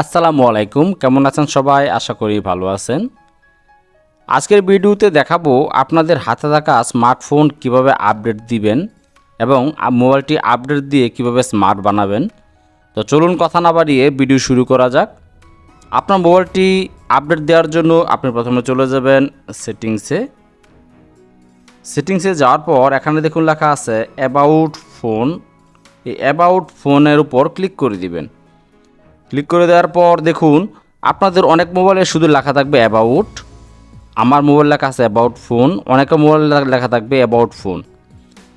আসসালামু আলাইকুম, কেমন আছেন সবাই? আশা করি ভালো আছেন। আজকের ভিডিওতে দেখাবো আপনাদের হাতে থাকা স্মার্টফোন কিভাবে আপডেট দিবেন এবং মোবাইলটি আপডেট দিয়ে কিভাবে স্মার্ট বানাবেন। তো চলুন কথা না বাড়িয়ে ভিডিও শুরু করা যাক। আপনার মোবাইলটি আপডেট দেওয়ার জন্য আপনি প্রথমে চলে যাবেন সেটিংসে যাওয়ার পর এখানে দেখুন লেখা আছে অ্যাবাউট ফোন। এই অ্যাবাউট ফোনের উপর ক্লিক করে দিবেন। ক্লিক করে দেওয়ার পর দেখুন আপনাদের অনেক মোবাইলে শুধু লেখা থাকবে অ্যাবাউট। আমার মোবাইল লেখা আছে অ্যাবাউট ফোন, অনেকের মোবাইল লেখা থাকবে অ্যাবাউট ফোন।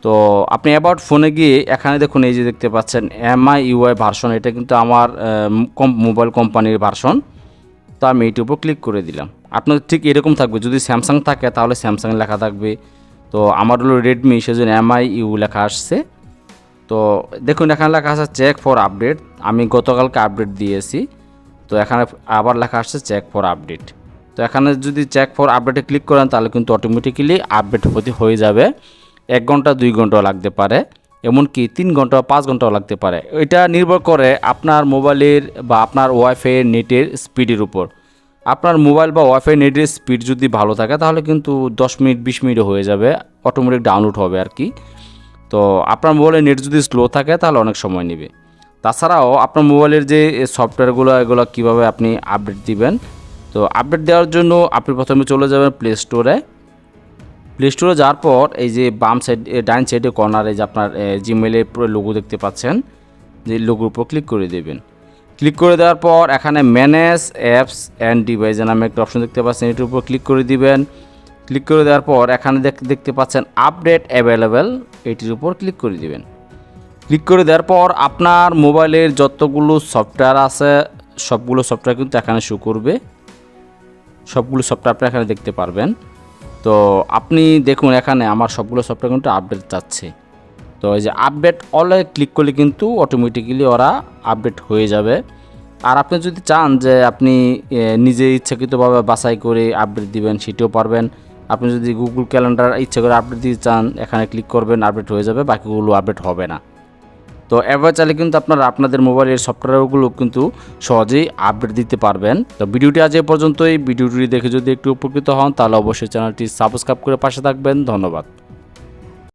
তো আপনি অ্যাবাউট ফোনে গিয়ে এখানে দেখুন এই যে দেখতে পাচ্ছেন MIUI ভার্সন, এটা কিন্তু আমার মোবাইল কোম্পানির ভার্সন। তো আমি এইটির উপর ক্লিক করে দিলাম। আপনার ঠিক এরকম থাকবে, যদি স্যামসাং থাকে তাহলে স্যামসাং লেখা থাকবে। তো আমার হলো রেডমি, সেজন্য MIU লেখা আসছে। তো দেখুন এখানে লেখা আছে চেক ফর আপডেট। আমি গতকালকে আপডেট দিয়েছি, তো এখানে আবার লেখা আসছে চেক ফর আপডেট। তো এখানে যদি চেক ফর আপডেটে ক্লিক করেন তাহলে কিন্তু অটোমেটিক্যালি আপডেট হয়ে যাবে। 1 ঘন্টা 2 ঘন্টাও লাগতে পারে, এমনকি 3 ঘন্টা 5 ঘন্টাও লাগতে পারে। এটা নির্ভর করে আপনার মোবাইলের বা আপনার ওয়াইফাই নেটের স্পিডের উপর। আপনার মোবাইল বা ওয়াইফাই নেটের স্পিড যদি ভালো থাকে তাহলে কিন্তু 10 মিনিট 20 মিনিটে হয়ে যাবে, অটোমেটিক ডাউনলোড হবে আর কি। তো আপনার মোবাইলের নেট যদি স্লো থাকে তাহলে অনেক সময় নেবে। তাছাড়াও আপনার মোবাইলের যে সফটওয়্যারগুলো এগুলো কীভাবে আপনি আপডেট দিবেন। তো আপডেট দেওয়ার জন্য আপনি প্রথমে চলে যাবেন প্লে স্টোরে যাওয়ার পর এই যে বাম সাইড ডাইন সাইডে কর্নারে যে আপনার জিমেইলের পুরো লোগো দেখতে পাচ্ছেন, যে লোগোর উপর ক্লিক করে দেবেন। ক্লিক করে দেওয়ার পর এখানে ম্যানেজ অ্যাপস অ্যান্ড ডিভাইস নামে একটা অপশন দেখতে পাচ্ছেন, এটির উপর ক্লিক করে দিবেন। ক্লিক করে দেওয়ার পর এখানে দেখতে পাচ্ছেন আপডেট অ্যাভেলেবেল, এটির উপর ক্লিক করে দিবেন। ক্লিক করে দেওয়ার পর আপনার মোবাইলের যতগুলো সফটওয়্যার আছে সবগুলো সফটওয়্যার কিন্তু এখানে শো করবে। সবগুলো সফটওয়্যার আপনি এখানে দেখতে পারবেন। তো আপনি দেখুন এখানে আমার সবগুলো সফটওয়্যার কিন্তু আপডেট চাচ্ছে। তো এই যে আপডেট অলে ক্লিক করলে কিন্তু অটোমেটিক্যালি ওরা আপডেট হয়ে যাবে। আর আপনি যদি চান যে আপনি নিজে ইচ্ছাকৃতভাবে বাছাই করে আপডেট দিবেন, সেটাও পারবেন। আপনি যদি গুগল ক্যালেন্ডার ইচ্ছা করে আপডেট দিতে চান, এখানে ক্লিক করবেন, আপডেট হয়ে যাবে, বাকিগুলো আপডেট হবে না। তো এবার চাইলে কিন্তু আপনারা আপনাদের মোবাইলের সফটওয়্যারগুলো কিন্তু সহজেই আপডেট দিতে পারবেন। তো ভিডিওটি আজ এ পর্যন্তই। ভিডিওটি দেখে যদি একটু উপকৃত হন তাহলে অবশ্যই চ্যানেলটি সাবস্ক্রাইব করে পাশে থাকবেন। ধন্যবাদ।